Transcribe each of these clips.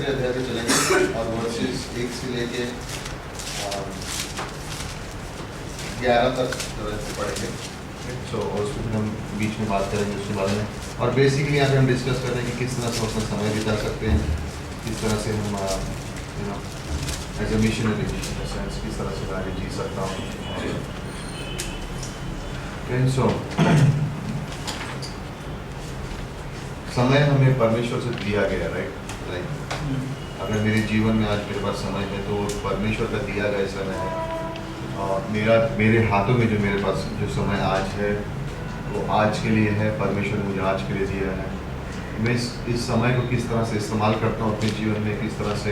तीसरे अध्याय पे चलेंगे और वर्सेस 1 से लेके 11 तक पढ़ेंगे। सो उसको फिर हम बीच में बात करेंगे उसके बारे में, और बेसिकली यहाँ पे हम डिस्कस कर रहे हैं कि किस तरह से अपना समय बिता सकते हैं, किस तरह से हम एज ए मिशनरी सेंस किस तरह से आगे जी सकता हूँ। सो समय हमें परमेश्वर से दिया गया, राइट? अगर मेरे जीवन में आज मेरे पास समय है तो परमेश्वर का दिया गया समय है। और मेरे हाथों में जो मेरे पास जो समय आज है वो आज के लिए है, परमेश्वर ने मुझे आज के लिए दिया है। मैं इस समय को किस तरह से इस्तेमाल करता हूँ अपने जीवन में, किस तरह से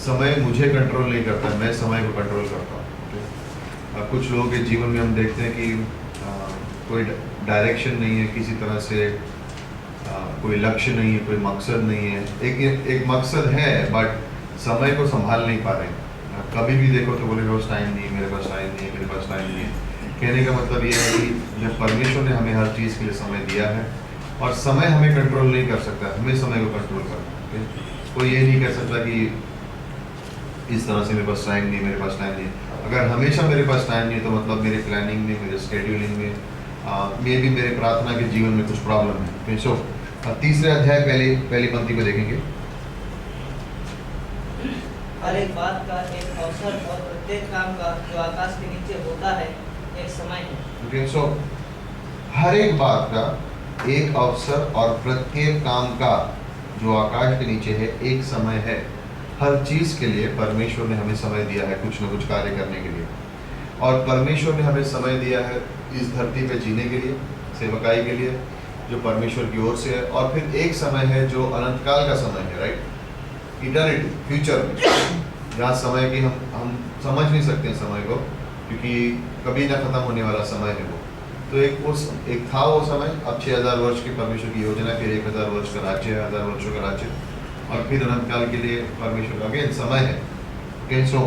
समय मुझे कंट्रोल नहीं करता, मैं समय को कंट्रोल करता हूँ। कुछ लोगों के जीवन में हम देखते हैं कि कोई डायरेक्शन नहीं है, किसी तरह से कोई लक्ष्य नहीं है, कोई मकसद नहीं है। एक मकसद है बट समय को संभाल नहीं पा रहे। कभी भी देखो तो बोले मेरे पास टाइम नहीं, मेरे पास टाइम नहीं, मेरे पास टाइम नहीं है। कहने का मतलब ये है कि जब परमेश्वर ने हमें हर चीज़ के लिए समय दिया है और समय हमें कंट्रोल नहीं कर सकता, हमें समय को कंट्रोल करना है। कोई ये नहीं कह सकता कि इस तरह से मेरे पास टाइम नहीं, मेरे पास टाइम नहीं। अगर हमेशा मेरे पास टाइम नहीं तो मतलब मेरे प्लानिंग में, मेरे स्केड्यूलिंग में, मे भी मेरे प्रार्थना के जीवन में कुछ प्रॉब्लम है। सो तीसरे अध्याय पहली पंक्ति में देखेंगे। हर एक बात का एक अवसर और प्रत्येक काम का जो आकाश के नीचे होता है एक समय है। ओके, सो हर एक बात का एक अवसर और प्रत्येक काम का जो आकाश के नीचे है एक समय है। हर चीज़ के लिए परमेश्वर ने हमें समय दिया है कुछ न कुछ कार्य करने के लिए, और परमेश्वर ने हमें समय दिया है इस धरती पे जीने के लिए, सेवकाई के लिए, जो परमेश्वर की ओर से है। और फिर एक समय है जो अनंत काल का समय है, राइट? इटर्निटी, फ्यूचर में, जहाँ समय की हम समझ नहीं सकते हैं समय को, क्योंकि कभी ना खत्म होने वाला समय है वो। तो एक था वो समय। अब 6000 वर्ष की परमेश्वर की योजना, फिर 1000 वर्ष का राज्य है, 1000 वर्षों का राज्य, और फिर अनंत काल के लिए परमेश्वर का अगेन समय है। ओके, सो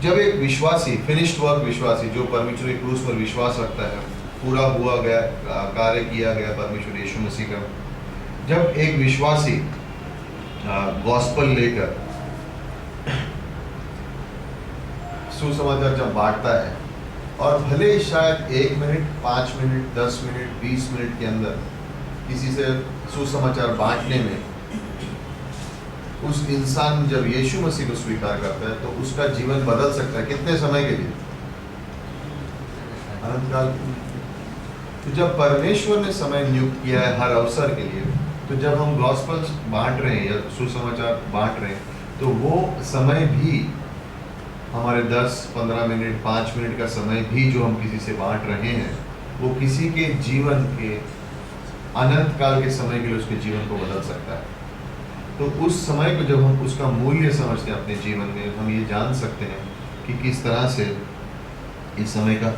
जब एक विश्वासी, फिनिश्ड वर्क विश्वासी, जो परमेश्वर की क्रूस पर विश्वास रखता है, पूरा हुआ गया कार्य किया गया परमेश्वर यीशु मसीह का, जब एक विश्वासी गॉस्पेल लेकर सुसमाचार जब बांटता है, और भले शायद 1 मिनट, 5 मिनट, 10 मिनट, 20 मिनट के अंदर किसी से सुसमाचार बांटने में उस इंसान जब यीशु मसीह को स्वीकार करता है तो उसका जीवन बदल सकता है। कितने समय के लिए? अनंत काल। तो जब परमेश्वर ने समय नियुक्त किया है हर अवसर के लिए, तो जब हम गॉस्पेल बांट रहे हैं या सुसमाचार बांट रहे हैं, तो वो समय भी हमारे 10, 15 मिनट, 5 मिनट का समय भी जो हम किसी से बांट रहे हैं, वो किसी के जीवन के अनंत काल के समय के लिए उसके जीवन को बदल सकता है। तो उस समय को जब हम उसका मूल्य समझते हैं अपने जीवन में, हम ये जान सकते हैं कि किस तरह से इस समय का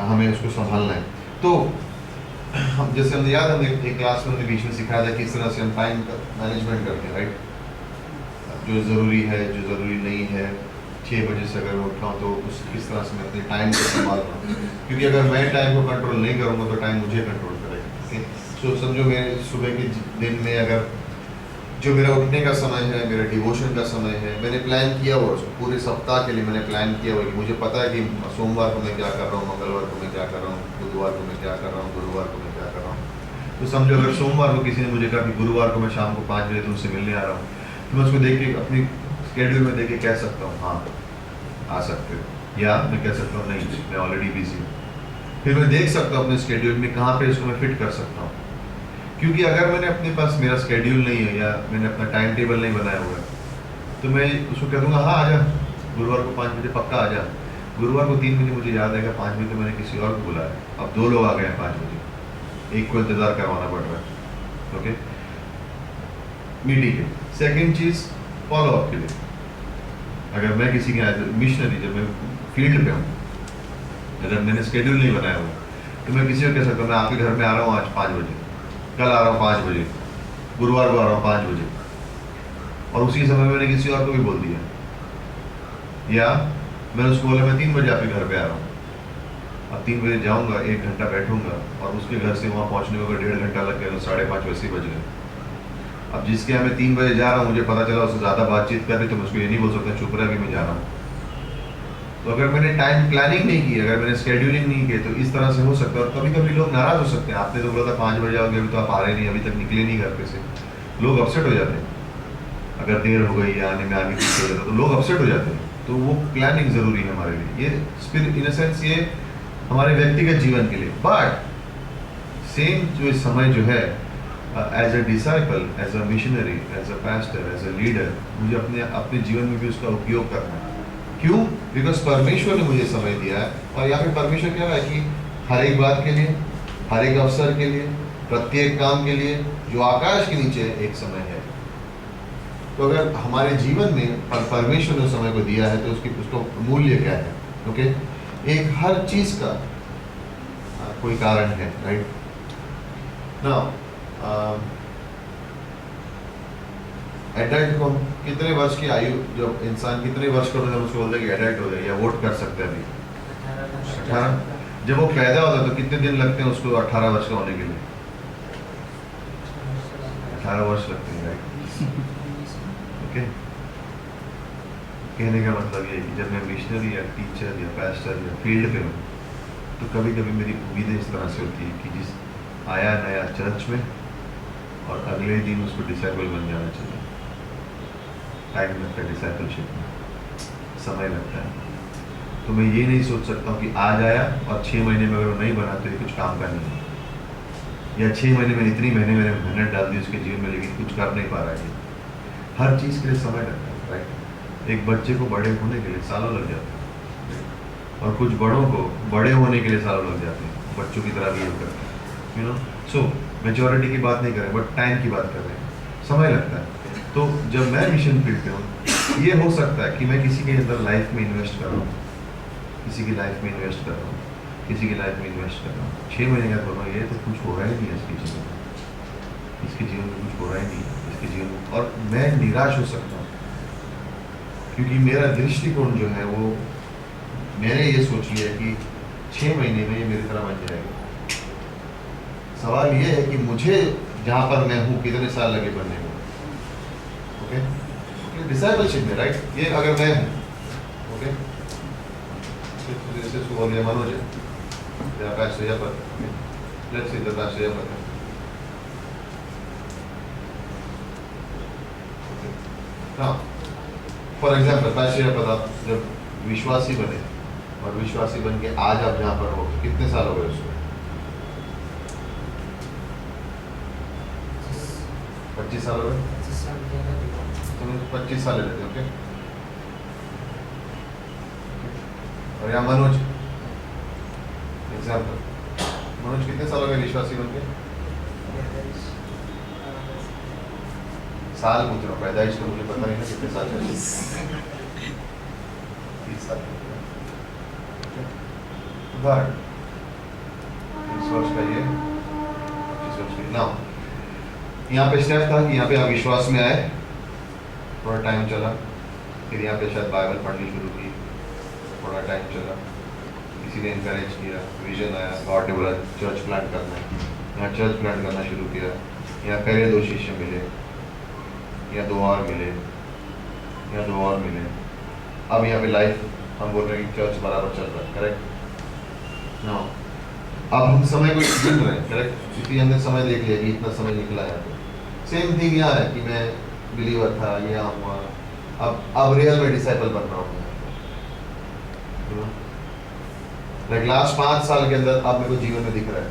हमें उसको संभालना है। तो हम जैसे हमने याद, हमने एक क्लास में हमने बीच में सिखाया था किस तरह से हम टाइम का मैनेजमेंट करते हैं, राइट? जो ज़रूरी है, जो ज़रूरी नहीं है। 6 बजे से अगर मैं उठा हूँ तो उस किस तरह से मैं अपने टाइम को संभाल रहा हूँ, क्योंकि अगर मैं टाइम को कंट्रोल नहीं करूँगा तो टाइम मुझे कंट्रोल करेगा। सो समझो मेरे सुबह के दिन में अगर जो मेरा उठने का समय है, मेरा डिवोशन का समय है, मैंने प्लान किया हुआ उसको पूरे सप्ताह के लिए मैंने प्लान किया हुआ कि मुझे पता है कि सोमवार को मैं क्या कर रहा हूँ, मंगलवार को मैं क्या कर रहा हूँ, बुधवार को मैं क्या कर रहा हूँ, गुरुवार को मैं क्या कर रहा हूँ। तो समझो अगर सोमवार को किसी ने मुझे कहा कि गुरुवार को मैं शाम को 5 बजे तुमसे मिलने आ रहा हूँ, तो मैं उसको देख के अपनी स्केड्यूल में देख के कह सकता हूँ हाँ आ सकते हो, या मैं कह सकता हूँ नहीं मैं ऑलरेडी बिजी हूँ। फिर मैं देख सकता हूँ अपने स्केड्यूल में कहाँ पे इसको मैं फिट कर सकता हूँ। क्योंकि अगर मैंने अपने पास मेरा स्केड्यूल नहीं है या मैंने अपना टाइम टेबल नहीं बनाया हुआ है, तो मैं उसको कह दूँगा हाँ आ जा, गुरुवार को 5 बजे पक्का आ जा। गुरुवार को 3 बजे मुझे याद आएगा, 5 बजे तो मैंने किसी और को बुलाया, अब 2 लोग आ गए हैं 5 बजे, एक को इंतज़ार करवाना पड़ रहा है। ओके, मीटिंग है। सेकेंड चीज़ फॉलोअप के लिए, अगर मैं किसी के मिशनरी, जब मैं फील्ड पे हूँ, अगर मैंने स्केड्यूल नहीं बनाया हुआ तो मैं किसी को कह सकता हूँ मैं आपके घर में आ रहा हूँ आज 5 बजे, कल आ रहा हूँ 5 बजे, गुरुवार को आ रहा हूँ 5 बजे, और उसी समय मैंने किसी और को भी बोल दिया, या मैंने उसको बोला मैं 3 बजे आपके घर पे आ रहा हूँ। अब 3 बजे जाऊँगा, 1 घंटा बैठूंगा और उसके घर से वहाँ पहुँचने में अगर 1.5 घंटा लग गया तो 5:30 वैसे ही बज गए। अब जिसके यहाँ मैं 3 बजे जा रहा हूँ, मुझे पता चला उससे ज़्यादा बातचीत कर रही, तो मैं उसको ये नहीं बोल सकता चुप रहा, अभी मैं जा रहा हूँ। तो अगर मैंने टाइम प्लानिंग नहीं की, अगर मैंने शेड्यूलिंग नहीं की, तो इस तरह से हो सकता है। और कभी कभी लोग नाराज हो सकते हैं, आपने तो बोला था 5 बजे आओगे, अभी तो आप आ रहे नहीं, अभी तक निकले नहीं घर पे से। लोग अपसेट हो जाते हैं अगर देर हो गई या आने में आगे पीछे हो जाता है, तो लोग अपसेट हो जाते हैं। तो वो प्लानिंग ज़रूरी है हमारे लिए, ये इन सेंस ये हमारे व्यक्तिगत जीवन के लिए। बट सेम जो समय जो है, as a disciple, as a missionary, as a pastor, as a leader, मुझे अपने अपने जीवन में भी उसका उपयोग करना है। क्यों? बिकॉज परमेश्वर ने मुझे समय दिया है, और यहाँ पे परमेश्वर कह रहा है कि हर एक बात के लिए, हर एक अवसर के लिए, प्रत्येक काम के लिए जो आकाश के नीचे एक समय है। तो अगर हमारे जीवन में परमेश्वर ने समय को दिया है, तो उसका मूल्य क्या है? ओके, एक हर चीज का कोई कारण है, राइट ना। एडल्ट को कितने वर्ष की आयु, जब इंसान कितने वर्ष का होता है उसको बोलते हैं कि एडल्ट हो गया, या वोट कर सकते हैं अभी 18। जब वो पैदा होता है तो कितने दिन लगते हैं उसको 18 वर्ष का होने के लिए? 18 वर्ष लगते हैं, राइट। ओके, कहने का मतलब ये है कि जब मैं मिशनरी या टीचर या पास्टर या फील्ड पे हूँ, तो कभी कभी मेरी उम्मीदें इस तरह से होती है कि जिस आया नया चर्च में और अगले दिन उसको डिसाइबल बन जाना चाहिए। टाइम लगता है डिसाइपलशिप में, समय लगता है। तो मैं ये नहीं सोच सकता हूँ कि आज आया और 6 महीने में अगर वो नहीं बना तो ये कुछ काम का नहीं है, या 6 महीने में इतनी महीने मैंने मेहनत डाल दी उसके जीवन में, लेकिन कुछ कर नहीं पा रहा है। हर चीज़ के लिए समय लगता है, राइट। एक बच्चे को बड़े होने के लिए सालों लग जाते हैं, और कुछ बड़ों को बड़े होने के लिए सालों लग जाते हैं, बच्चों की तरह बिहेव करते हैं, यू नो। सो मेच्योरिटी की बात नहीं कर रहे, बट टाइम की बात कर रहे हैं, समय लगता है। तो जब मैं मिशन फील्ड पे हूँ, ये हो सकता है कि मैं किसी के अंदर लाइफ में इन्वेस्ट कर रहा हूँ, किसी की लाइफ में इन्वेस्ट कर रहा हूँ, किसी की लाइफ में इन्वेस्ट कर रहा हूँ। 6 महीने का बोल रहा हूँ, ये तो कुछ हो रहा ही नहीं है इसके जीवन में, इसके जीवन में कुछ हो रहा ही नहीं है इसके जीवन में, और मैं निराश हो सकता हूँ, क्योंकि मेरा दृष्टिकोण जो है वो, मैंने ये सोच लिया कि 6 महीने में ये मेरी तरह बन जाएगा। सवाल ये है कि मुझे जहाँ पर मैं हूँ कितने साल लगे बनने में। ओके, डिसाइपलशिप में, राइट, ये अगर मैं हूँ, ओके, जैसे उसको बोल दिया मनोज है या पास्टर या पर, लेट्स से द पास्टर या पर, हाँ, फॉर एग्जाम्पल पास्टर या पर आप जब विश्वासी बने, और विश्वासी बन के आज आप जहाँ पर हो, कितने साल हो गए उसको? 25 साल हो गए, तो 25 साल लेते हैं, ओके। और यहाँ मनोज, एग्जाम्पल, मनोज कितने साल हो गए विश्वासी बन के? साल पूछ रहा हूँ, पैदाइश तो मुझे पता नहीं ना कितने साल चले। 30 साल। बट 30 वर्ष का ये, 25 वर्ष का ना। यहाँ पे स्टेप था कि यहाँ पे आप विश्वास में आए, थोड़ा टाइम चला, फिर यहाँ पे शायद बाइबल पढ़नी शुरू की, थोड़ा टाइम चला, किसी ने इनकरेज किया, विजन आया, गॉड ने बोला चर्च प्लांट करना है, यहाँ चर्च प्लांट करना शुरू किया। यहाँ पहले 2 शिष्य मिले, यहाँ 2 और मिले, यहाँ 2 और मिले। अब यहाँ पे लाइफ हम बोल रहे हैं कि चर्च बराबर चल रहा है, करेक्ट ना। अब हम समय को गिन रहे हैं, करेक्ट, क्योंकि हमने समय देख लिया कि इतना समय निकला है। सेम थिंग यहाँ है कि मैं बिलीवर था, ये हुआ, अब रियल में डिसाइपल बन रहा हूँ। लाइक लास्ट 5 साल के अंदर अब मेरे को जीवन में दिख रहा है,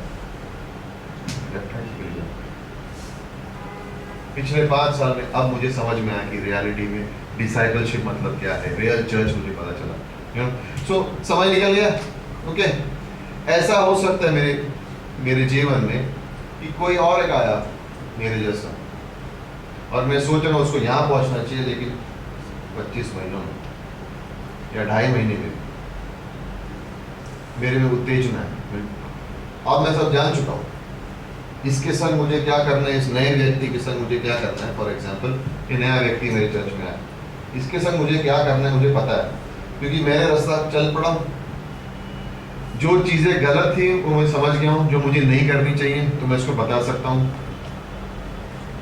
पिछले 5 साल में अब मुझे समझ में आया कि रियलिटी में डिसाइपलशिप मतलब क्या है, रियल चर्च मुझे पता चला। सो समझ निकल गया, ओके। ऐसा हो सकता है मेरे जीवन में कि कोई और एक आया मेरे जैसा, और मैं सोच रहा हूँ उसको यहाँ पहुँचना चाहिए, लेकिन 25 महीनों में या 2.5 महीने में मेरे में उत्तेजना है। अब मैं सब जान चुका हूँ, इसके संग मुझे क्या करना है, इस नए व्यक्ति के संग मुझे क्या करना है। फॉर एग्जाम्पल, ये नया व्यक्ति मेरे चर्च में आया, इसके संग मुझे क्या करना है मुझे पता है, क्योंकि मैंने रास्ता चल पड़ा हूँ। जो चीज़ें गलत थी वो मैं समझ गया हूँ, जो मुझे नहीं करनी चाहिए तो मैं इसको बता सकता हूँ।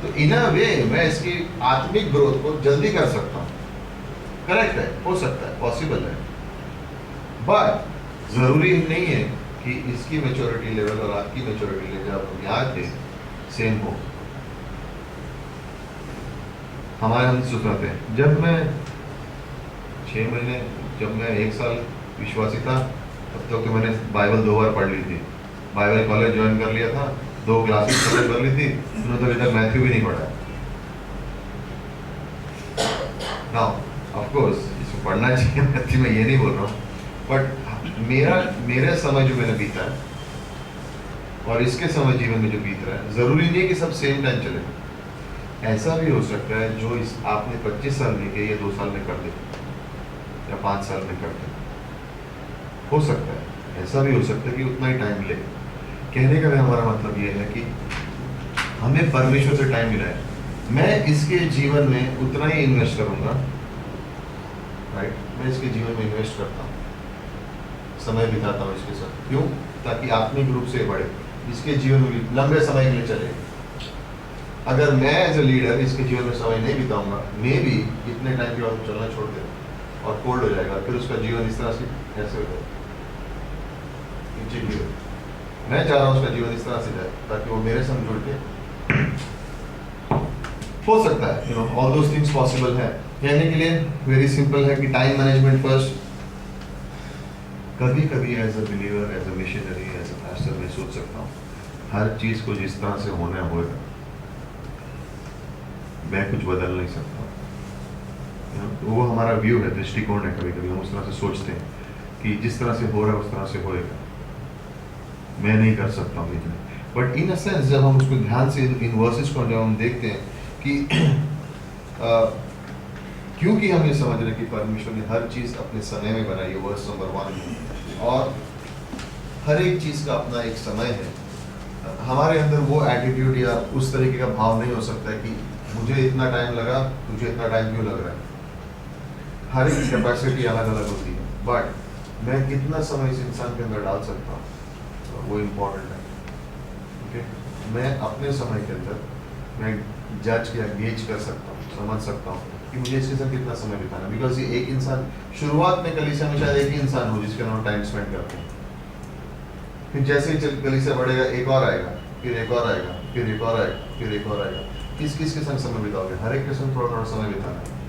तो इन अ वे मैं इसकी आत्मिक ग्रोथ को जल्दी कर सकता हूँ। करेक्ट है, हो सकता है, पॉसिबल है, बट जरूरी नहीं है कि इसकी मेच्योरिटी लेवल और आपकी मेच्योरिटी लेवल जब हम यहाँ थे सेम हो। हमारे हम सुनाते हैं, जब मैं 6 महीने, जब मैं 1 साल विश्वासी था, तब तक तो मैंने बाइबल 2 बार पढ़ ली थी। बाइबल कॉलेज ज्वाइन कर लिया था, 2 क्लासेस कॉलेज कर ली थी, उन्होंने तो अभी तक मैथ्यू भी नहीं पढ़ा। नाउ ऑफ कोर्स इसको पढ़ना चाहिए, मैथ्यू मैं ये नहीं बोल रहा हूँ, बट मेरा समय जो मैंने बीता है और इसके समय जीवन में जो बीत रहा है, जरूरी नहीं है कि सब सेम टाइम चले। ऐसा भी हो सकता है जो इस आपने 25 साल में किया, ये 2 साल में कर दे या 5 साल में कर दे, हो सकता है। ऐसा भी हो सकता है कि उतना ही टाइम ले। कहने का हमारा मतलब ये है कि हमें परमेश्वर से टाइम मिला है, मैं इसके जीवन में उतना ही इन्वेस्ट करूंगा, राइट। मैं इसके जीवन में इन्वेस्ट करता हूँ, समय बिताता हूँ इसके साथ। क्यों? ताकि आत्मिक रूप से बढ़े, इसके जीवन में भी लंबे समय के लिए चले। अगर मैं एज ए लीडर इसके जीवन में समय नहीं बिताऊंगा, मे भी इतने टाइम के बाद चलना छोड़ देगा और कोल्ड हो जाएगा, फिर उसका जीवन इस तरह से कैसे हो जाएगा। मैं चाह रहा हूँ उसका जीवन इस तरह से जाए ताकि वो मेरे संग जुड़ के, हो सकता है, you know, all those things possible है। कहने के लिए वेरी सिंपल है कि टाइम मैनेजमेंट फर्स्ट। कभी कभी as a believer, as a missionary, as a pastor मैं सोच सकता हूँ हर चीज को जिस तरह से होना होगा, मैं कुछ बदल नहीं सकता। वो हमारा व्यू है, दृष्टिकोण है। कभी कभी हम उस तरह से सोचते हैं कि जिस तरह से हो रहा है उस तरह से होएगा, मैं नहीं कर सकता हूँ इतना। बट इन अ सेंस जब हम उसको ध्यान से इन वर्सेस को जब हम देखते हैं कि क्योंकि हम ये समझ रहे हैं कि परमेश्वर ने हर चीज़ अपने समय में बनाई है, वर्स नंबर 1 में, और हर एक चीज़ का अपना एक समय है। हमारे अंदर वो एटीट्यूड या उस तरीके का भाव नहीं हो सकता है कि मुझे इतना टाइम लगा, तुझे इतना टाइम क्यों लग रहा है। हर एक कैपेसिटी अलग अलग होती है, बट मैं कितना समय इस इंसान के अंदर डाल सकता हूँ, तो वो इम्पोर्टेंट है। ओके, मैं अपने समय के अंदर मैं जज या गेज कर सकता हूँ, समझ सकता हूँ कि मुझे इसके साथ कितना समय बिताना। बिकॉज ये एक इंसान, शुरुआत में कलीसिया में शायद एक ही इंसान हो जिसके नाम टाइम स्पेंड करते हैं, फिर जैसे ही कलीसिया बढ़ेगा एक और आएगा, फिर एक और आएगा, फिर एक और आएगा, फिर एक और आएगा। किस किस के संग समय बिताओगे? हर एक के संग थोड़ा थोड़ा समय बिताना है।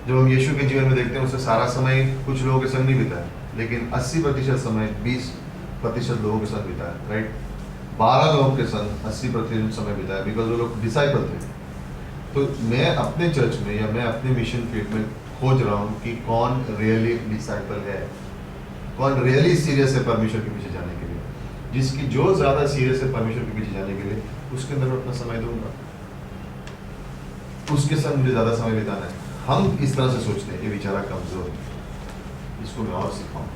जब हम यीशु के जीवन में देखते हैं, उससे सारा समय कुछ लोगों के संग नहीं बिताया, लेकिन 80% समय 20% लोगों के संग बिताया, राइट। 12 लोगों के संग 80% समय बिताया, बिकॉज वो लोग डिसाइपल थे। तो मैं अपने चर्च में या मैं अपने मिशन फील्ड में खोज रहा हूँ कि कौन रियली डिसाइपल है, कौन रियली सीरियस है परमेश्वर के पीछे जाने के लिए। जिसकी जो ज़्यादा सीरियस है परमेश्वर के पीछे जाने के लिए, उसके अंदर अपना समय दूंगा, उसके साथ मुझे ज़्यादा समय बिताना है। हम इस तरह से सोचते हैं कि बेचारा कमज़ोर है, इसको मैं और सिखाऊं।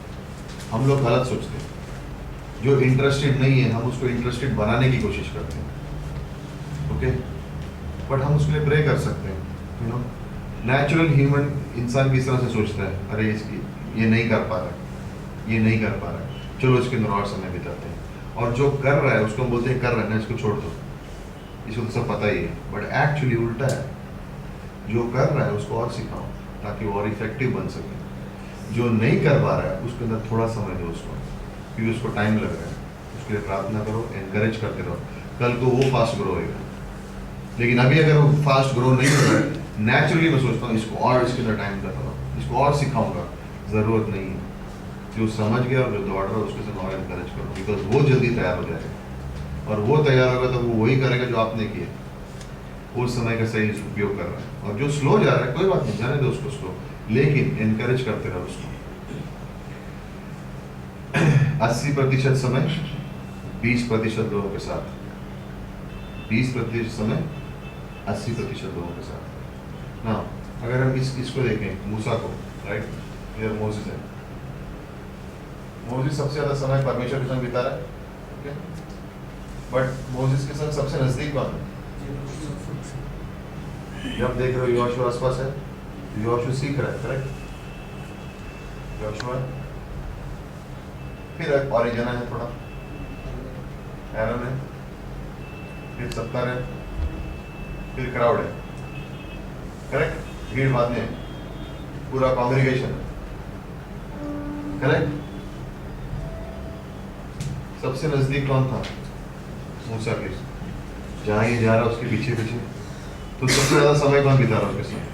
हम लोग गलत सोचते हैं, जो इंटरेस्टेड नहीं है हम उसको इंटरेस्टेड बनाने की कोशिश करते हैं। ओके, बट हम उसके लिए प्रे कर सकते हैं। यू नो, नेचुरल ह्यूमन इंसान किस तरह से सोचता है, अरे इसकी ये नहीं कर पा रहा है, ये नहीं कर पा रहा है, चलो इसके अंदर और समय बिताते हैं। और जो कर रहा है उसको हम बोलते हैं कर रहा है ना, इसको छोड़ दो, इसको तो सब पता ही है। बट एक्चुअली उल्टा है, जो कर रहा है उसको और सिखाओ ताकि वो और इफेक्टिव बन सके। जो नहीं कर पा रहा है उसके अंदर थोड़ा समय दो उसको, क्योंकि उसको टाइम लग रहा है, उसके लिए प्रार्थना करो, एनकरेज करते रहो, कल को वो फास्ट ग्रो होगा। लेकिन अभी अगर वो फास्ट ग्रो नहीं हो रहा है, नेचुरली मैं सोचता हूँ इसको और इसके अंदर टाइम देता हूँ, इसको और सिखाऊंगा, ज़रूरत नहीं है। जो समझ गया और जो दौड़ रहा है उसके साथ और एनकरेज करो, बिकॉज वो जल्दी तैयार हो जाएगा। और वो तैयार होगा तो वो वही करेगा जो आपने किया, वो समय का सही उपयोग कर रहा है। और जो स्लो जा रहा है कोई बात नहीं, जाने दो उसको स्लो, लेकिन एनकरेज करते रहो उसको। 80% समय 20% लोगों के साथ, 20% समय 80% लोगों के साथ ना। अगर हम इसको देखें, मूसा को, राइट, इधर मोसेस है, मोसेस सबसे ज़्यादा समय परमेश्वर के संग बिता रहा है, ओके। बट मोसेस के संग सबसे नज़दीक कौन है? जब देख रहे हो योशुआ आसपास है, योशुआ सीख रहा है, करेक्ट। योशुआ, फिर ओरिजना है, थोड़ा एरन है, फिर सत्तर है, फिर क्राउड है, करेक्ट, भीड़ बाद में, पूरा कॉन्ग्रीगेशन, करेक्ट। सबसे नजदीक कौन था? मूसा के, जहां ये जा रहा उसके पीछे पीछे, तो सबसे ज्यादा समय कौन बिता रहा उसके साथ?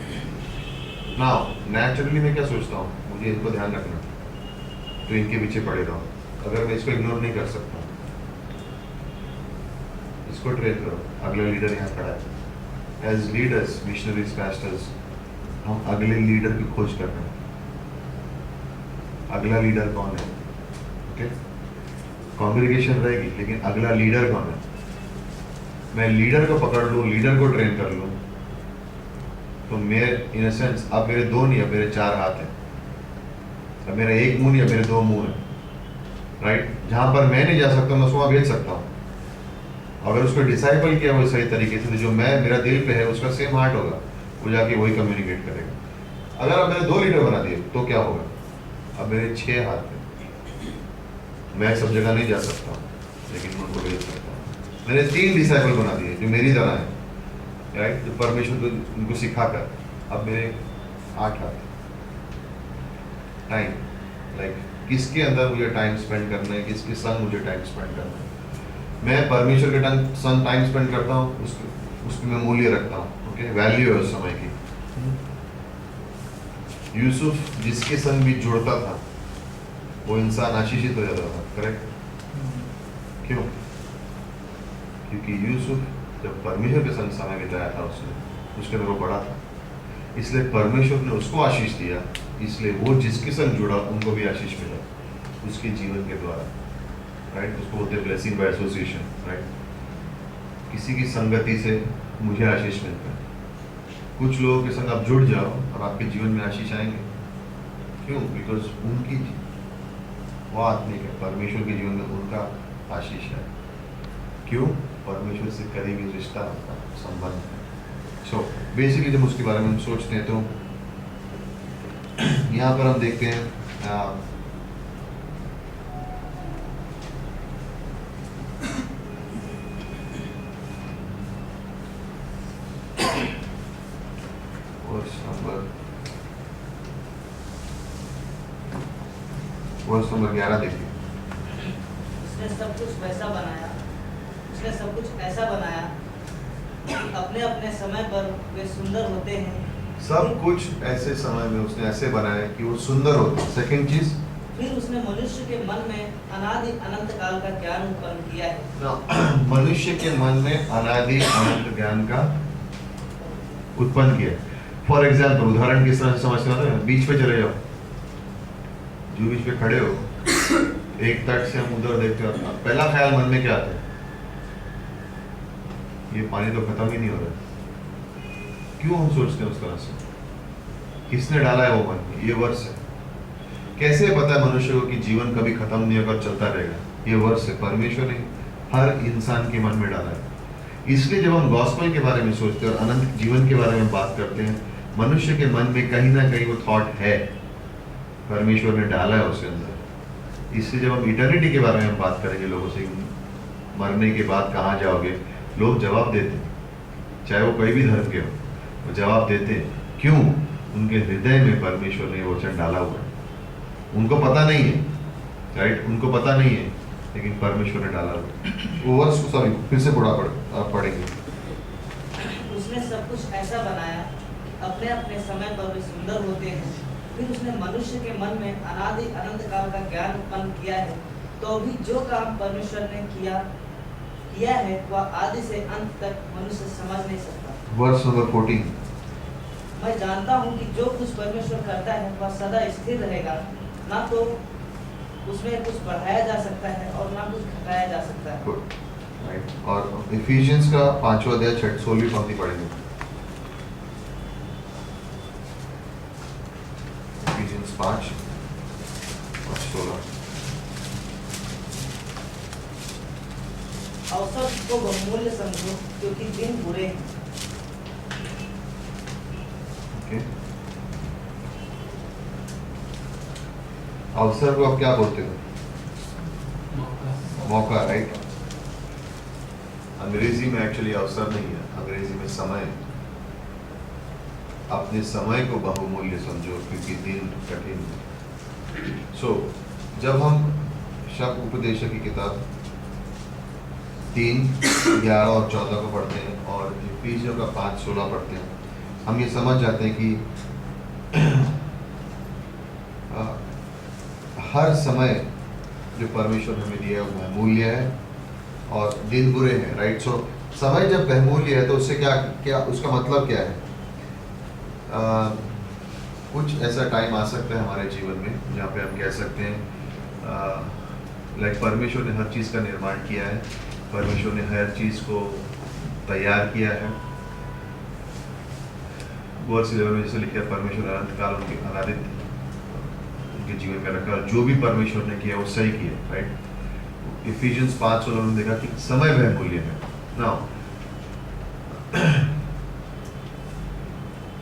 ना नेचुरली मैं क्या सोचता हूँ, मुझे इनको ध्यान रखना, तो इनके पीछे पड़े रहो। अगर मैं इसको इग्नोर नहीं कर सकता, इसको ट्रेन करो। अगला लीडर यहाँ खड़ा है। एज लीडर्स, मिशनरीज, पास्टर्स, हम अगले लीडर की खोज कर रहे हैं। अगला लीडर कौन है? ओके, कॉन्ग्रीगेशन रहेगी, लेकिन अगला लीडर कौन है? मैं लीडर को पकड़ लूँ, लीडर को ट्रेन कर लूँ, तो मेरे इन सेंस अब मेरे दो नहीं, अब मेरे चार हाथ हैं। अब मेरा एक मुंह नहीं, अब मेरे दो मुंह हैं, राइट। जहाँ पर मैं नहीं जा सकता, मैं उसको वहाँ भेज सकता हूँ। अगर उसको डिसाइपल किया वो सही तरीके से, तो जो मैं मेरा दिल पे है उसका सेम हार्ट होगा, वो जाके वही कम्युनिकेट करेगा। अगर अब मैंने दो लीडर बना दिए तो क्या होगा? अब मेरे 6 हाथ हैं, मैं सब जगह नहीं जा सकता, लेकिन मैं उनको भेज सकता हूँ। मैंने 3 डिसाइपल बना दिए जो मेरी तरह है, राइट, जो परमेश्वर को उनको सिखाकर। अब मेरे 8 हाथ। टाइम, लाइक किसके अंदर मुझे टाइम स्पेंड करना है, किसके संग मुझे टाइम स्पेंड करना है। मैं परमेश्वर के संग टाइम स्पेंड करता हूँ, उसकी मैं मूल्य रखता हूँ, ओके, वैल्यू है उस समय की। यूसुफ जिसके संग भी जुड़ता था वो इंसान आशीषित हो जाता था, करेक्ट। क्यों? क्योंकि यूसुफ जब परमेश्वर के संग समय बिताया था, उसके अंदर वो बड़ा था, इसलिए परमेश्वर ने उसको आशीष दिया। इसलिए वो जिसके संग जुड़ा उनको भी आशीष मिला उसके जीवन के द्वारा, राइट। उसको बोलते हैं ब्लेसिंग बाय एसोसिएशन, राइट। किसी की संगति से मुझे आशीष मिलता है। कुछ लोगों के संग आप जुड़ जाओ और आपके जीवन में आशीष आएंगे। क्यों? बिकॉज उनकी वो आत्मिक है, परमेश्वर के जीवन में उनका आशीष है। क्यों? परमेश्वर से करीबी रिश्ता, संबंध है। सो बेसिकली जब उसके बारे में हम सोचते हैं तो यहाँ पर हम देखते हैं वर्ष नंबर 11 देखिए। उसने सब कुछ वैसा बनाया, उसने सब कुछ ऐसा बनाया कि अपने अपने समय पर वे सुंदर होते हैं। सब कुछ ऐसे समय में उसने ऐसे बनाया कि वो सुंदर होते हैं। सेकंड चीज, फिर उसने मनुष्य के मन में अनादि अनंत काल का ज्ञान उत्पन्न किया है। मनुष्य के मन में अनादि अनंत ज्ञान का उत्पन्न किया। फॉर एग्जाम्पल, उदाहरण किस तरह से समझते हो? बीच पे चले जाओ, जो बीच पे खड़े हो, एक तट से हम उधर देखते हो, पहला ख्याल मन में क्या आता है? ये पानी तो खत्म ही नहीं हो रहा। क्यों हम सोचते हैं उस तरह से? किसने डाला है वो मन में? ये वर्ष है। कैसे पता है मनुष्य को कि जीवन कभी खत्म नहीं होगा, चलता रहेगा? ये वर्ष है, परमेश्वर ने हर इंसान के मन में डाला है। इसलिए जब हम गॉस्पेल के बारे में सोचते हैं और अनंत जीवन के बारे में बात करते हैं, मनुष्य के मन में कहीं ना कहीं वो थॉट है, परमेश्वर ने डाला है उसके अंदर। इसलिए जब हम इटर्निटी के बारे में हम बात करेंगे लोगों से, मरने के बाद कहाँ जाओगे, लोग जवाब देते हैं, चाहे वो कोई भी धर्म के हो, वो जवाब देते हैं। क्यों? उनके हृदय में परमेश्वर ने वचन डाला हुआ है। उनको पता नहीं है, राइट, उनको पता नहीं है, लेकिन परमेश्वर ने डाला हुआ है। वो वर्ष को सॉरी फिर से पढ़ेंगे। उसने सब कुछ ऐसा बनाया, अपने अपने समय पर वे सुंदर होते हैं। फिर उसने मनुष्य के मन में अनादि अनंत काल का ज्ञान उत्पन्न किया है। तो भी जो काम परमेश्वर ने किया है वह आदि से अंत तक मनुष्य समझ नहीं सकता। वर्ष नंबर 14। मैं जानता हूँ कि जो कुछ परमेश्वर करता है वह सदा स्थिर रहेगा, ना तो उसमें कुछ बढ़ाया जा सकता है और ना कुछ घटाया जा सकता है। Good, right. और इफिशियंस का 5वां अध्याय 16वीं पंक्ति पढ़ेंगे। इफिशियंस 5 और 16। अवसर को बहुमूल्य समझो क्योंकि दिन बुरे हैं। ओके, अवसर को आप क्या बोलते हो? मौका, राइट। अंग्रेजी में एक्चुअली अवसर नहीं है, अंग्रेजी में समय है। अपने समय को बहुमूल्य समझो क्योंकि दिन कठिन है। सो जब हम शब्द उपदेशक की किताब 3, 11 और 14 को पढ़ते हैं और इफिसियों का 5, 16 पढ़ते हैं, हम ये समझ जाते हैं कि हर समय जो परमेश्वर हमें दिया है वो बहुमूल्य है और दिन बुरे हैं, राइट। सो समय जब बहुमूल्य है तो उससे क्या क्या उसका मतलब क्या है? कुछ ऐसा टाइम आ सकता है हमारे जीवन में जहाँ पे हम कह सकते हैं लाइक परमेश्वर ने हर चीज़ का निर्माण किया है, परमेश्वर ने हर चीज़ को तैयार किया है। वर्ष 11 में जैसे लिखा है, परमेश्वर अनंत काल उनके अनादित उनके जीवन में रखा, जो भी परमेश्वर ने किया वो सही किया, राइट। इफिशियंस 5:16 में देखा कि समय बहुमूल्य है। नाउ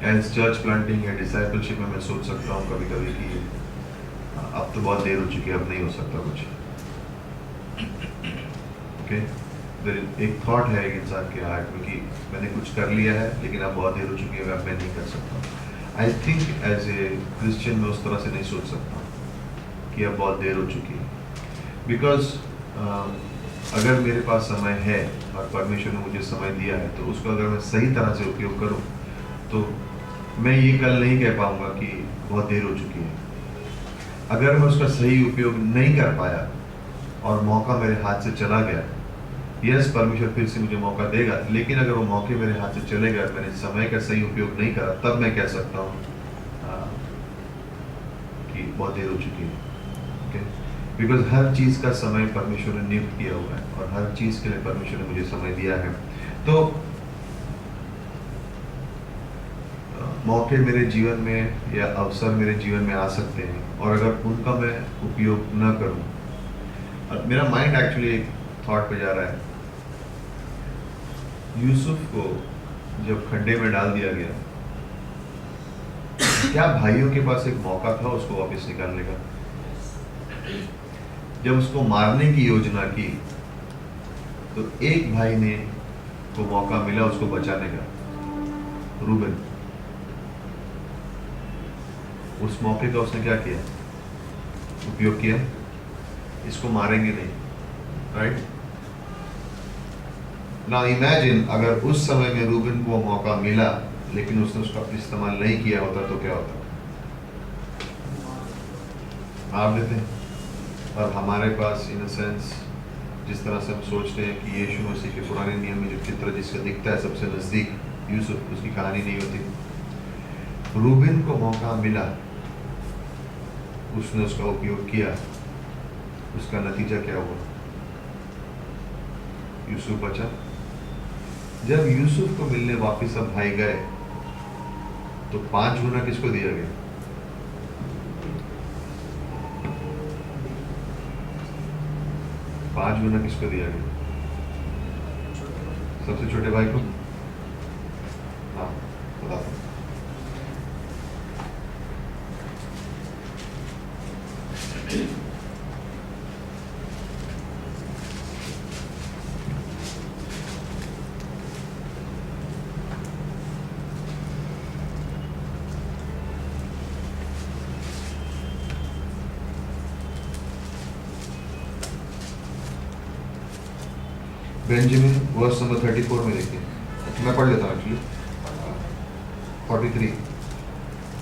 एज चर्च प्लांटिंग या डिसाइपलशिप में मैं सोच सकता हूँ कभी कभी कि अब तो बहुत देर हो चुकी है, अब नहीं हो सकता कुछ, ओके। एक थॉट है एक इंसान के हार्ट में कि मैंने कुछ कर लिया है लेकिन अब बहुत देर हो चुकी है, अब मैं नहीं कर सकता। I think as a Christian मैं उस तरह से नहीं सोच सकता कि अब बहुत देर हो चुकी है, बिकॉज अगर मेरे पास समय है और परमेश्वर ने मुझे समय दिया है तो उसको अगर मैं सही तरह से उपयोग करूं तो मैं ये कल नहीं कह पाऊंगा कि बहुत देर हो चुकी है। अगर मैं उसका सही उपयोग नहीं कर पाया और मौका मेरे हाथ से चला गया, यस परमेश्वर फिर से मुझे मौका देगा, लेकिन अगर वो मौके मेरे हाथ से चले गए, मैंने समय का सही उपयोग नहीं करा, तब मैं कह सकता हूँ कि बहुत देर हो चुकी है, ओके। बिकॉज हर चीज़ का समय परमेश्वर ने नियुक्त किया हुआ है और हर चीज़ के लिए परमेश्वर ने मुझे समय दिया है। तो मौके मेरे जीवन में या अवसर मेरे जीवन में आ सकते हैं और अगर उनका मैं उपयोग न करूं, मेरा माइंड एक्चुअली एक थॉट पे जा रहा है। यूसुफ को जब खड्डे में डाल दिया गया, क्या भाइयों के पास एक मौका था उसको वापस निकालने का? जब उसको मारने की योजना की तो एक भाई ने को मौका मिला उसको बचाने का, रूबेन। उस मौके का उसने क्या किया? उपयोग किया। इसको मारेंगे नहीं, राइट। नाउ इमेजिन अगर उस समय में रूबेन को मौका मिला लेकिन उसने उसका इस्तेमाल नहीं किया होता तो क्या होता? आप लेते हैं। और हमारे पास इन सेंस जिस तरह से हम सोचते हैं कि यीशु मसीह के पुराने नियम में जो चित्र जिसका दिखता है सबसे नजदीक यूसुफ, उसकी कहानी नहीं होती। रूबेन को मौका मिला, उसने उसका उपयोग किया, उसका नतीजा क्या हुआ? यूसुफ बचा। जब यूसुफ को मिलने वापिस अब भाई गए तो 5 गुना किसको दिया गया? पांच गुना किसको दिया गया? सबसे छोटे भाई को। हाँ बता। बेंजामिन वर्स नंबर 34 में देखिए, मैं पढ़ लेता हूँ एक्चुअली 43,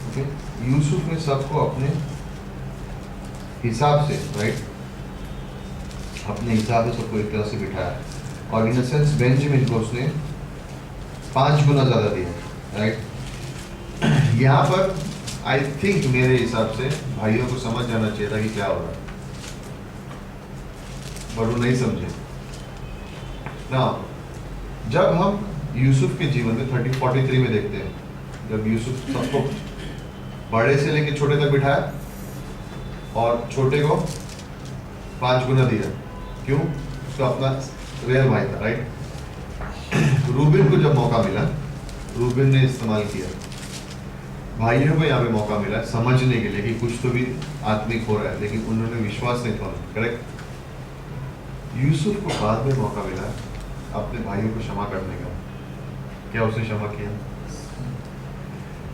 ओके। यूसुफ ने सबको अपने हिसाब से, राइट, अपने हिसाब से सबको एक तरह से बिठाया और इन सेंस बेंजामिन को उसने 5 गुना ज़्यादा दिया, राइट। यहाँ पर आई थिंक मेरे हिसाब से भाइयों को समझ जाना चाहिए था कि क्या हो रहा है, पर वो नहीं समझे ना। जब हम यूसुफ के जीवन में 43 में देखते हैं, जब यूसुफ सबको बड़े से लेके छोटे तक बिठाया और छोटे को 5 गुना दिया, क्यों? उसका अपना रियल भाई था, राइट। रूबेन को जब मौका मिला, रूबेन ने इस्तेमाल किया। भाइयों को यहाँ पे मौका मिला समझने के लिए कि कुछ तो भी आत्मिक हो रहा है, लेकिन उन्होंने विश्वास नहीं था, करेक्ट। यूसुफ को बाद में मौका मिला अपने भाइयों को क्षमा करने का। क्या उसने क्षमा किया?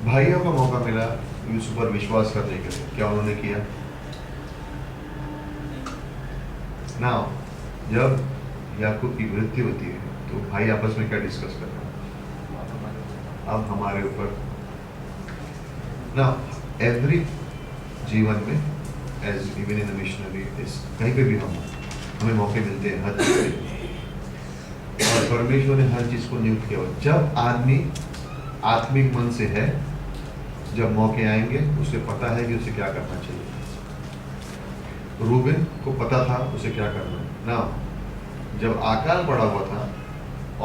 भाइयों को मौका मिला यूसुफ पर विश्वास करने के लिए, क्या उन्होंने किया? ना, जब याकूब की मृत्यु होती है तो भाई आपस में क्या डिस्कस कर रहे हैं? अब हमारे ऊपर ना, एवरी जीवन में एज इवन इन मिशनरी, कहीं पे भी हमें मौके मिलते हैं हर चीज के, और परमेश्वर ने हर चीज को नियुक्त किया। जब आदमी आत्मिक मन से है, जब मौके आएंगे उसे पता है कि उसे क्या करना चाहिए। रूबेन को पता था उसे क्या करना है ना। जब आकाल पड़ा हुआ था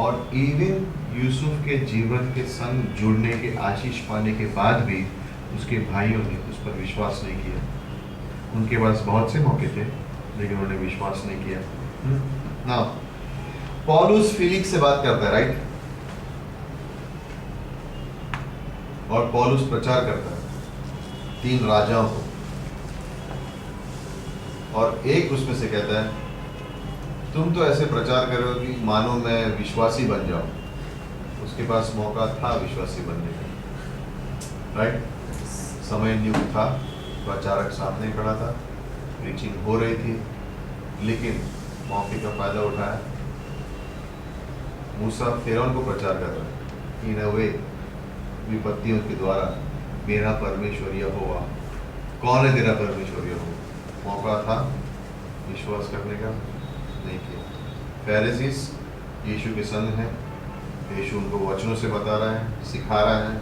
और इवन यूसुफ के जीवन के संग जुड़ने के आशीष पाने के बाद भी उसके भाइयों ने उस पर विश्वास नहीं किया। उनके पास बहुत से मौके थे लेकिन उन्होंने विश्वास नहीं किया ना। पौलुस फिलिक्स से बात करता है, राइट, और पौलुस प्रचार करता है 3 राजाओं को, और एक उसमें से कहता है तुम तो ऐसे प्रचार कर रहे हो कि मानो मैं विश्वासी बन जाऊं। उसके पास मौका था विश्वासी बनने का, राइट, समय नियुक्त था, प्रचारक सामने खड़ा था, प्रीचिंग हो रही थी, लेकिन मौके का फायदा उठाया। मूसा फिरौन को प्रचार कर रहा है इन अ वे, विपत्तियों के द्वारा, मेरा परमेश्वर यहोवा। कौन है तेरा परमेश्वर यहोवा? मौका था विश्वास करने का, नहीं किया। फरीसीस यीशु के संग है, यीशु उनको वचनों से बता रहा है, सिखा रहा है,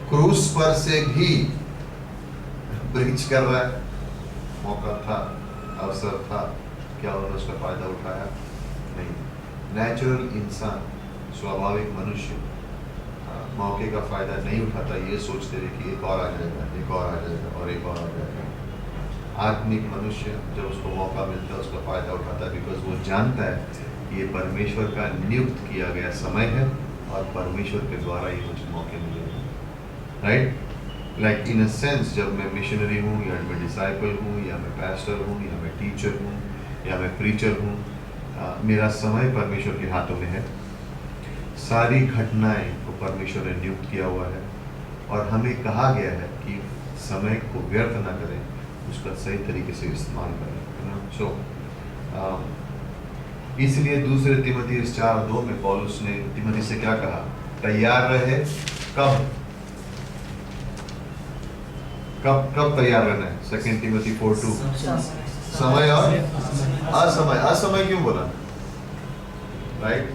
क्रूस पर से भी प्रीच कर रहा है। मौका था, अवसर था, क्या उन्होंने उसका फायदा उठाया? नहीं। नेचुरल इंसान, स्वाभाविक मनुष्य मौके का फायदा नहीं उठाता, ये सोचते रहे कि एक और आ जाएगा, एक और आ जाएगा और एक और आ जाएगा। आत्मिक मनुष्य जब उसको मौका मिलता है उसका फायदा उठाता है, बिकॉज वो जानता है कि ये परमेश्वर का नियुक्त किया गया समय है और परमेश्वर के द्वारा ये मुझे मौके मिलेंगे, right. Like in a sense, जब मैं मिशनरी हूँ या मैं डिसाइपल हूँ या मैं पैस्टर हूँ या मैं टीचर हूँ या मैं प्रीचर हूँ, मेरा समय परमेश्वर के हाथों में है। सारी घटनाएं को परमेश्वर ने नियुक्त किया हुआ है और हमें कहा गया है कि समय को व्यर्थ ना करें, उसका सही तरीके से इस्तेमाल करें। सो इसलिए दूसरे तिमोथी 4:2 में पौलुस ने तिमोथी से क्या कहा? तैयार रहे। कब कब कब तैयार रहना है? 2 तिमोथी 4:2। समय और असमय। असमय क्यों बोला? राइट,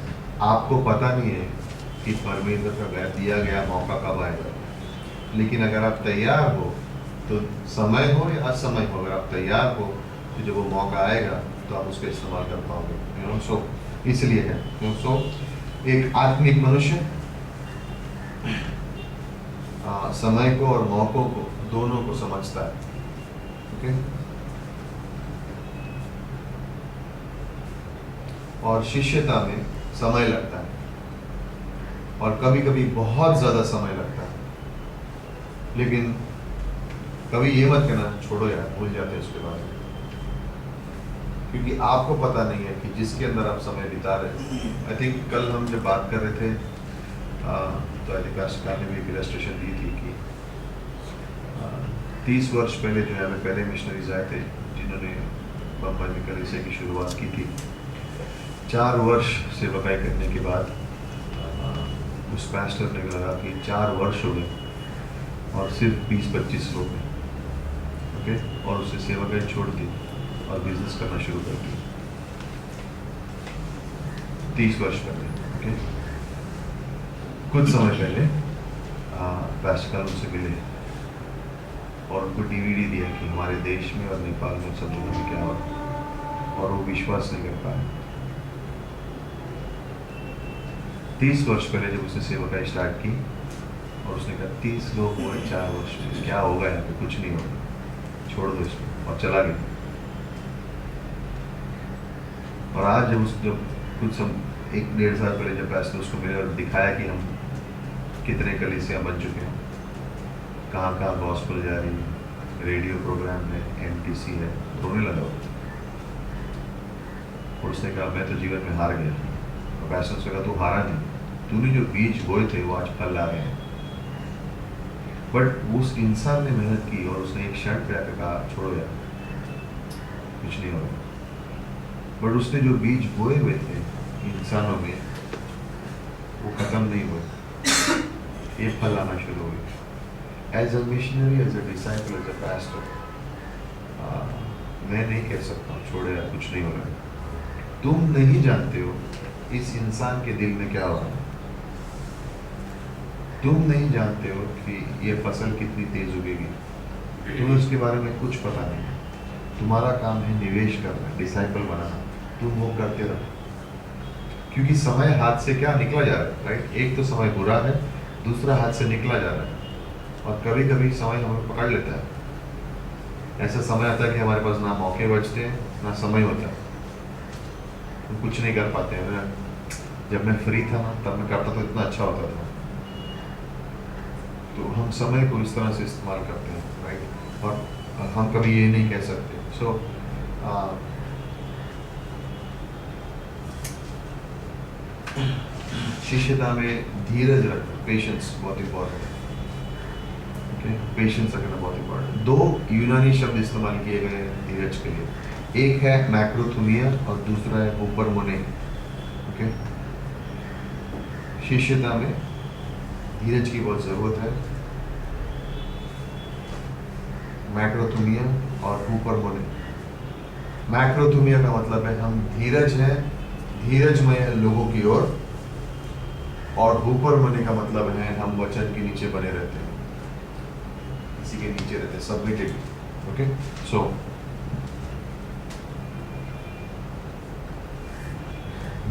आपको पता नहीं है कि परमेश्वर का दिया गया मौका कब आएगा, लेकिन अगर आप तैयार हो तो समय हो या असमय हो, अगर आप तैयार हो तो जब वो मौका आएगा तो आप उसका इस्तेमाल कर पाओगे। सो इसलिए है, सो एक आत्मिक मनुष्य समय को और मौकों को दोनों को समझता है। ओके, और शिष्यता में समय लगता है और कभी कभी बहुत ज्यादा समय लगता है, लेकिन कभी ये मत कहना छोड़ो यार, भूल जाते हैं उसके बाद, क्योंकि आपको पता नहीं है कि जिसके अंदर आप समय बिता रहे हैं। आई थिंक कल हम जब बात कर रहे थे तो आई थिंक आशिका ने भी एक इलस्ट्रेशन दी थी कि 30 वर्ष पहले जो है हमें पहले मिशनरीज आए थे जिन्होंने बम्बई में कलीसिया की शुरुआत की थी। 4 वर्ष सेवकाई करने के बाद उस पास्टर ने लगा कि 4 वर्ष हो गए और सिर्फ 20-25 लोग हैं। ओके, और उसने सेवकाई छोड़ दी और बिजनेस करना शुरू कर दिया 30 वर्ष पहले। ओके, कुछ समय पहले पास्टर उनसे मिले और उनको डीवीडी दिया कि हमारे देश में और नेपाल में सब जगह में क्या हो, और वो विश्वास नहीं कर पाए। 30 वर्ष पहले जब उसने सेवकाई स्टार्ट की और उसने कहा 30 लोग हुए 4 वर्ष में, क्या होगा यहाँ पे? कुछ नहीं होगा, छोड़ दो इसको, और चला गया। और आज जब कुछ 1-1.5 साल पहले जब पास्टर उसको मिले और दिखाया कि हम कितने कलीसिया बन चुके हैं, कहाँ कहाँ गॉस्पेल जा रही है, रेडियो प्रोग्राम है, MTC है, रोने लगा। और उसने कहा मैं तो जीवन में हार गया, पैसों से कहा तू हारा नहीं, तूने जो बीज बोए थे वो आज फल ला रहे हैं। बट उस इंसान ने मेहनत की और उसने एक क्षण पे आकर कहा छोड़ो यार कुछ नहीं होगा। बट उसने जो बीज बोए हुए थे इंसानों में वो खत्म नहीं हुए, ये फल आना शुरू हो गए। As a missionary, as a disciple, as a pastor, मैं नहीं कह सकता हूँ छोड़े यार कुछ नहीं हो रहा है। तुम नहीं जानते हो इस इंसान के दिल में क्या हो रहा है। तुम नहीं जानते हो कि ये फसल कितनी तेज उगेगी, तुम्हें उसके बारे में कुछ पता नहीं है। तुम्हारा काम है निवेश करना, डिसाइपल बनाना, तुम वो करते रहो। क्योंकि समय हाथ से क्या निकला जा रहा है, राइट? एक तो समय बुरा है, दूसरा हाथ से निकला जा रहा है। और कभी कभी समय हमें पकड़ लेता है। ऐसा समय आता है कि हमारे पास ना मौके बचते हैं ना समय होता है, हम कुछ नहीं कर पाते हैं। जब मैं फ्री था ना तब मैं करता तो इतना अच्छा होता था। तो हम समय को इस तरह से इस्तेमाल करते हैं, राइट? और हम कभी ये नहीं कह सकते। सो शिष्यता में धीरज रखना, पेशेंस बहुत इंपॉर्टेंट है। ओके, पेशेंस रखना बहुत इंपॉर्टेंट। दो यूनानी शब्द इस्तेमाल किए गए हैं धीरज के लिए, एक है मैक्रोथुमिया और दूसरा है हुपरमोने। ओके, शिष्यता में धीरज की बहुत जरूरत है, मैक्रोथुमिया और हुपरमोने। मैक्रोथुमिया का मतलब है हम धीरज हैं धीरजमय लोगों की ओर, और हुपरमोने का मतलब है हम वचन के नीचे बने रहते हैं, किसी के नीचे रहते हैं, सबमिटेड। ओके, सो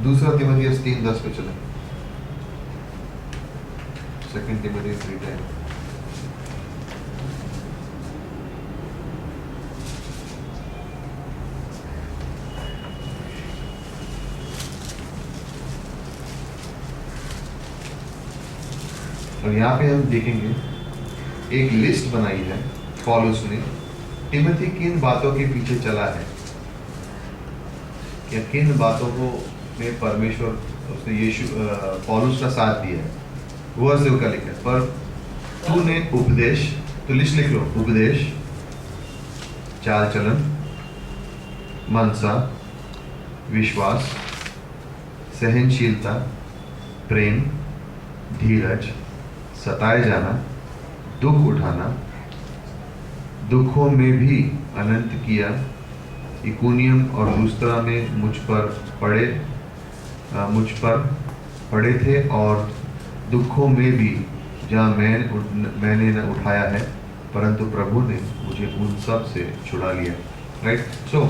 दूसरा तीमुथियुस 3:10 पे चले। सेकंड तीमुथियुस 3:10। और यहाँ पे हम देखेंगे एक लिस्ट बनाई है पौलुस ने, तिमोथी किन बातों के पीछे चला है, या किन बातों को में परमेश्वर उसने यीशु पौलुस का साथ दिया है। वर्ष का लिखा है, पर तूने उपदेश, तो लिस्ट लिख लो, उपदेश, चाल चलन, मनसा, विश्वास, सहनशीलता, प्रेम, धीरज, सताए जाना, दुख उठाना, दुखों में भी अनंत किया, इकुनियम और लुस्त्रा में मुझ पर पड़े थे, और दुखों में भी जहाँ मैंने न उठाया है, परंतु प्रभु ने मुझे उन सब से छुड़ा लिया। राइट? सो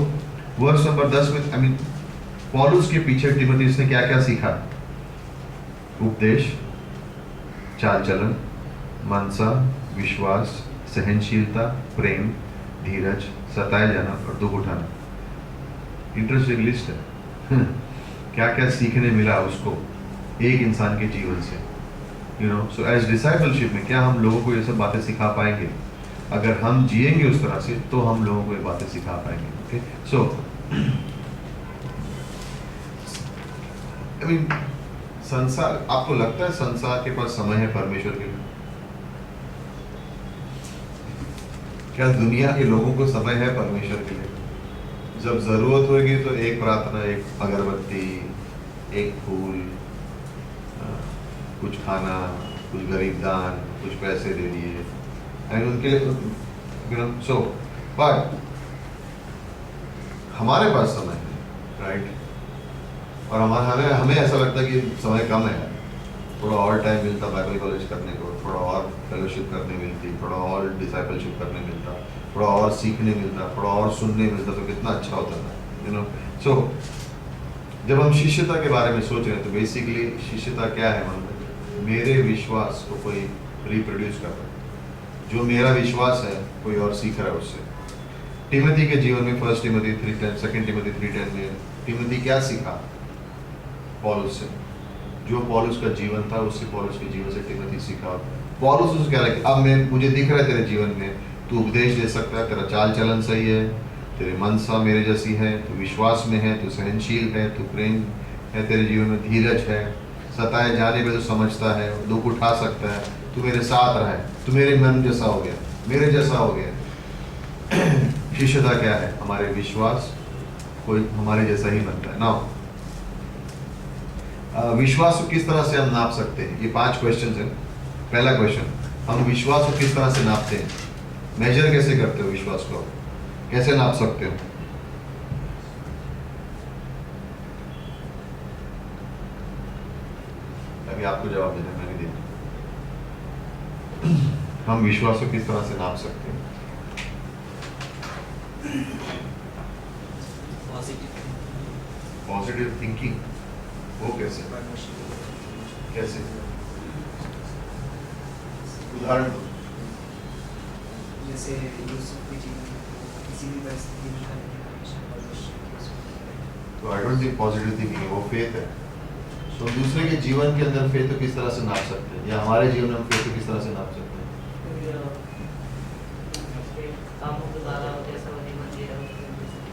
वर्स नंबर 10 में पौलुस के पीछे तीमुथियुस ने क्या क्या सीखा? उपदेश, चाल चलन, मनसा, विश्वास, सहनशीलता, प्रेम, धीरज, सताए जाना और दुख उठाना। इंटरेस्टिंग लिस्ट है। क्या क्या सीखने मिला उसको एक इंसान के जीवन से, you know. So as discipleship में क्या हम लोगों को ये सब बातें सिखा पाएंगे? अगर हम जिएंगे उस तरह से तो हम लोगों को ये बातें सिखा पाएंगे। ओके, सो आई मीन संसार, आपको लगता है संसार के पास समय है परमेश्वर के लिए? क्या दुनिया के लोगों को समय है परमेश्वर के लिए? जब जरूरत होगी तो एक प्रार्थना, एक अगरबत्ती, एक फूल, कुछ खाना, कुछ गरीब दान, कुछ पैसे दे दिए, एंड उनके लिए सो। बट हमारे पास समय है, राइट? और हमें ऐसा लगता है कि समय कम है, थोड़ा और टाइम मिलता बाइबल कॉलेज करने को, थोड़ा और फेलोशिप करने मिलती, थोड़ा और डिसाइपलशिप करने मिलता, थोड़ा और सीखने मिलता, थोड़ा और सुनने मिलता तो कितना अच्छा होता था, यू नो। सो जब हम शिष्यता के बारे में सोच रहे हैं तो बेसिकली शिष्यता क्या है? मतलब मेरे विश्वास को कोई रिप्रोड्यूस कर रहा है, जो मेरा विश्वास है कोई और सीख रहा है उससे। तिमोथी के जीवन में 1 तिमोथी 3:10, 2 तिमोथी 3:10 में तिमोथी क्या सीखा पौलुस से? जो पौलुस का जीवन था उससे, पौलुस के जीवन से तिमोथी सीखा। पौलुस उसको क्या लगे, अब मुझे दिख रहा है तेरे जीवन में, तू उपदेश दे सकता है, तेरा चाल चलन सही है, तेरे मनसा मेरे जैसी है, तू विश्वास में है, तू सहनशील है, तू प्रेम है, तेरे जीवन में धीरज है, सताए जाने पे तो समझता है, दुख उठा सकता है, तू मेरे साथ रहा है, तू मेरे मन जैसा हो गया, मेरे जैसा हो गया। शिष्यता क्या है? हमारे विश्वास कोई हमारे जैसा ही बनता है ना। विश्वास को किस तरह से हम नाप सकते हैं? ये 5 क्वेश्चन हैं। पहला क्वेश्चन, हम विश्वास को किस तरह से नापते हैं? मेजर कैसे करते हो विश्वास को? कैसे नाप सकते हो? अभी आपको जवाब देना, मैंने दिया। हम विश्वास को किस तरह से नाप सकते हैं? Positive thinking. वो कैसे? कैसे? उदाहरण दो। जैसे यूसुफ के जीवन में किसी भी परिस्थिति में हमेशा परमेश्वर की उसको तो I don't think positive thinking, वो फेथ है। तो दूसरे के जीवन के अंदर फेथ को किस तरह से नाप सकते हैं, या हमारे जीवन में फेथ को किस तरह से नाप सकते हैं?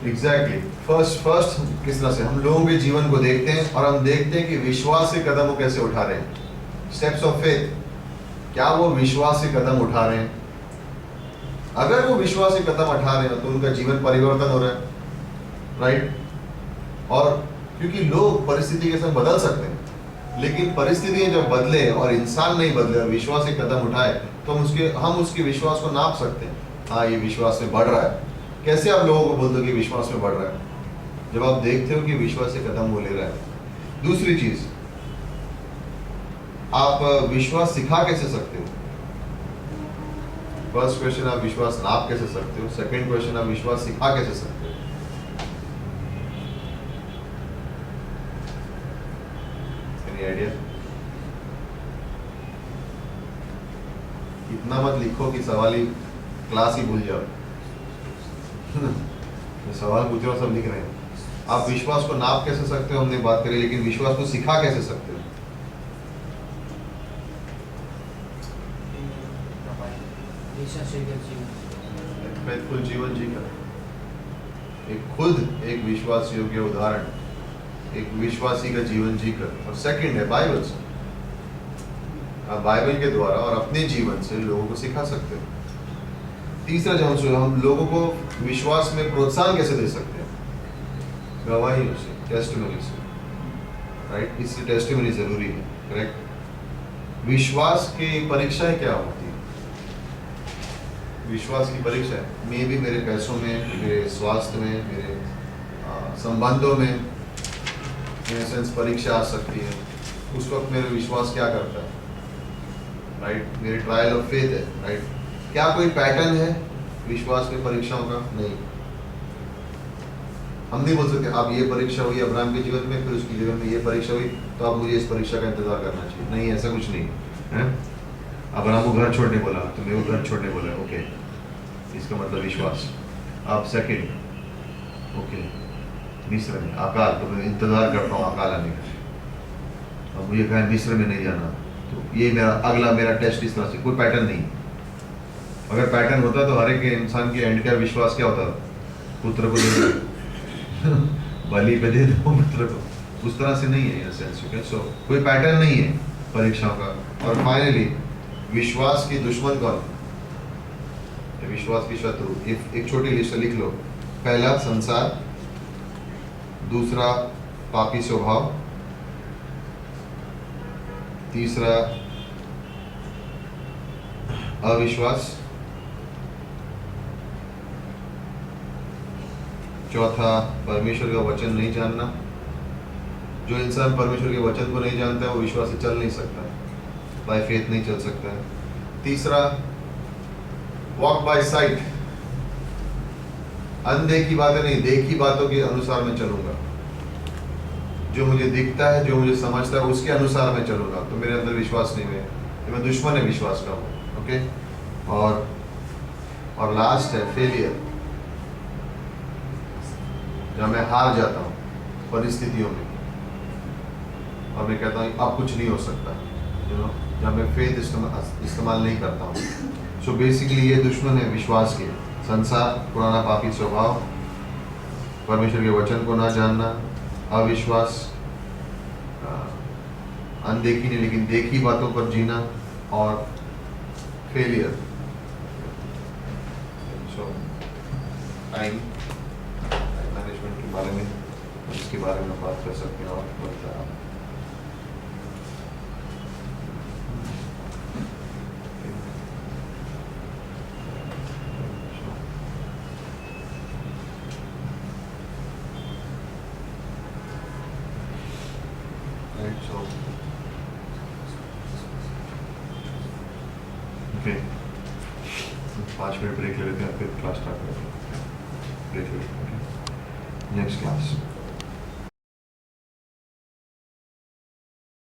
एग्जैक्टली। फर्स्ट किस तरह से हम लोगों के जीवन को देखते हैं और हम देखते हैं कि विश्वास के कदम वो कैसे उठा रहे हैं, स्टेप्स ऑफ फेथ। क्या वो विश्वास से कदम उठा रहे हैं? अगर वो विश्वास से कदम उठा रहे हैं तो उनका जीवन परिवर्तन हो रहा है, राइट? और क्योंकि लोग परिस्थिति के संग बदल सकते हैं, लेकिन परिस्थितियां जब बदले और इंसान नहीं बदले और विश्वास से कदम उठाए तो हम उसके विश्वास को नाप सकते हैं। हाँ, ये विश्वास में बढ़ रहा है। कैसे आप लोगों को बोलते हो कि विश्वास में बढ़ रहा है? जब आप देखते हो कि विश्वास से कदम वो ले रहा है। दूसरी चीज, आप विश्वास सिखा कैसे सकते हो? फर्स्ट क्वेश्चन, आप विश्वास नाप कैसे सकते हो? सेकंड क्वेश्चन, आप विश्वास सिखा कैसे सकते हो? Any idea? इतना मत लिखो कि सवाल ही क्लास ही भूल जाओ। सवाल पूछ रहा हूं, सब लिख रहे हैं। आप विश्वास को नाप कैसे सकते हो, हमने बात करी, लेकिन विश्वास को सिखा कैसे सकते हो? फेथफुल जीवन जीकर, एक विश्वास योग्य उदाहरण, एक विश्वासी का जीवन जीकर। और सेकंड है बाइबल से, आप बाइबल के द्वारा और अपने जीवन से लोगों को सिखा सकते हो। तीसरा, जब हम लोगों को विश्वास में प्रोत्साहन कैसे दे सकते हैं? गवाहियों से, टेस्टिमनी से, राइट? इससे टेस्टिमनी जरूरी है, करेक्ट? विश्वास की परीक्षाएं क्या होती है? विश्वास की परीक्षा मे भी मेरे पैसों में, मेरे स्वास्थ्य में, मेरे संबंधों में, इन सेंस परीक्षा आ सकती है। उस वक्त मेरा विश्वास क्या करता है, राइट? मेरे ट्रायल ऑफ फेथ है, राइट? क्या कोई पैटर्न है विश्वास में परीक्षाओं का? नहीं। हम नहीं बोल सकते अब ये परीक्षा हुई अब्राहम के जीवन में, फिर उसके जीवन में ये परीक्षा हुई तो अब मुझे इस परीक्षा का इंतजार करना चाहिए। नहीं, ऐसा कुछ नहीं है। अब्राहम को घर छोड़ने बोला तो मैं वो घर छोड़ने बोला, ओके, इसका मतलब विश्वास। आप सेकंड, ओके, मिस्र में अकाल, तो मैं इंतजार करता हूँ अकाल आने का। अब मुझे कहा मिस्र में नहीं जाना, तो ये मेरा टेस्ट इस तरह से। कोई पैटर्न नहीं। अगर पैटर्न होता तो हर एक इंसान के एंड का विश्वास क्या होता? पुत्र को दे दो, बलि पे दे दो पुत्र को। उस तरह से नहीं है, इन सेंस यू कैन। सो कोई पैटर्न नहीं है परीक्षाओं का। और फाइनली, विश्वास की दुश्मन कौन? विश्वास की शत्रु। एक छोटी लिस्ट लिख लो। पहला, संसार। दूसरा, पापी स्वभाव। तीसरा, अविश्वास। चौथा, परमेश्वर का वचन नहीं जानना। जो इंसान परमेश्वर के वचन को नहीं जानता है वो विश्वास से चल नहीं सकता, बाय फेथ नहीं चल सकता है। तीसरा, वॉक बाय साइट। अनदेखी बातें नहीं, देखी बातों के अनुसार मैं चलूंगा। जो मुझे दिखता है, जो मुझे समझता है, उसके अनुसार मैं चलूंगा, तो मेरे अंदर विश्वास नहीं है, तो मैं दुश्मन है विश्वास का हूँ। ओके। और लास्ट है फेलियर, जब मैं हार जाता हूँ परिस्थितियों में और मैं कहता हूँ अब कुछ नहीं हो सकता, जब मैं फेथ इस्तेमाल नहीं करता हूँ। सो बेसिकली ये दुश्मन है विश्वास के। संसार, पुराना पापी स्वभाव, परमेश्वर के वचन को ना जानना, अविश्वास अनदेखी नहीं लेकिन देखी बातों पर जीना और फेलियर। सो टाइम मैनेजमेंट के बारे में, इसके बारे में बात कर सकते हैं और बोलता है so okay 5 मिनट ब्रेक ले लेते हैं फिर क्लास स्टार्ट करते हैं। ब्रेक ले लेते हैं। Next class